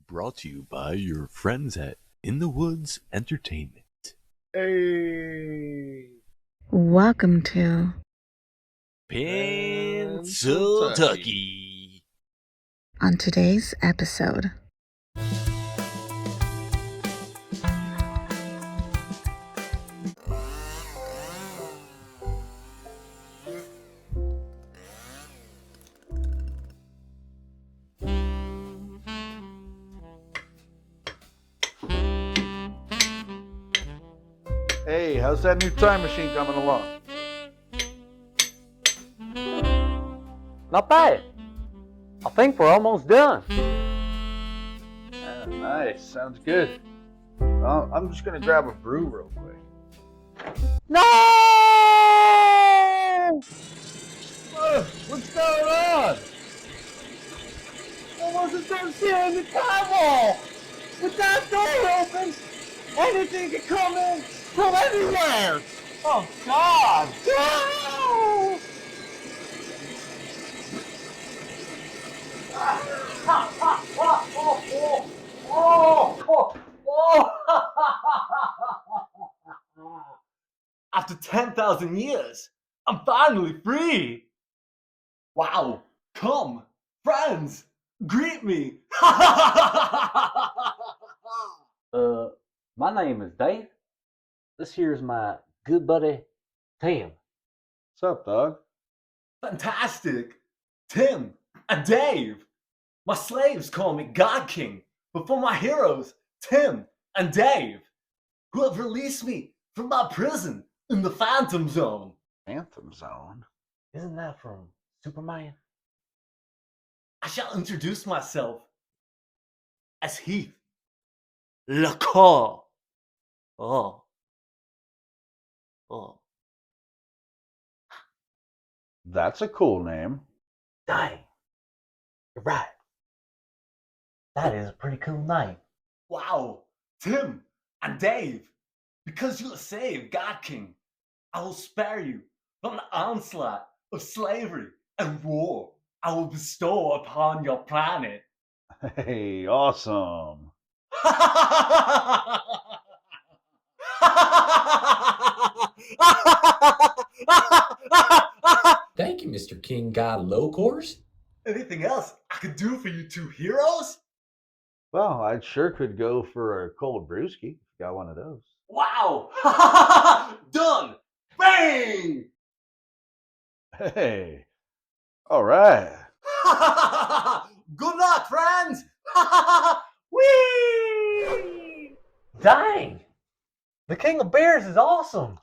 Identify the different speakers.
Speaker 1: brought to you by your friends at In the Woods Entertainment.
Speaker 2: Hey!
Speaker 3: Welcome to
Speaker 1: Pennsyltucky.
Speaker 3: on today's episode.
Speaker 2: Hey, how's that new time machine coming along?
Speaker 4: Not bad. I think we're almost done.
Speaker 2: Nice, sounds good. Well, I'm just gonna grab a brew real quick.
Speaker 4: No!
Speaker 2: What's going on?
Speaker 4: I wasn't done seeing the towel. With that door open, anything can come in from everywhere. Oh God! No! After 10,000 years, I'm finally free! Wow! Come, friends, greet me! My name is Dave. This here's my good buddy, Tim.
Speaker 2: What's up, dog?
Speaker 4: Fantastic! Tim and Dave! My slaves call me God King, but for my heroes, Tim and Dave, who have released me from my prison in the Phantom Zone.
Speaker 2: Phantom Zone?
Speaker 4: Isn't that from Superman? I shall introduce myself as Heath. Le Corps. Oh.
Speaker 2: That's a cool name.
Speaker 4: Dang. You're right. That is a pretty cool name. Wow. Tim and Dave, because you saved God King, I will spare you from the onslaught of slavery and war I will bestow upon your planet.
Speaker 2: Hey, awesome.
Speaker 5: Thank you, Mr. King God Locors.
Speaker 4: Anything else I could do for you two heroes?
Speaker 2: Well, I sure could go for a cold brewski if you got one of those.
Speaker 4: Wow! Done! Bang!
Speaker 2: Hey, all right.
Speaker 4: Good luck, friends! Whee! Dang! The King of Bears is awesome!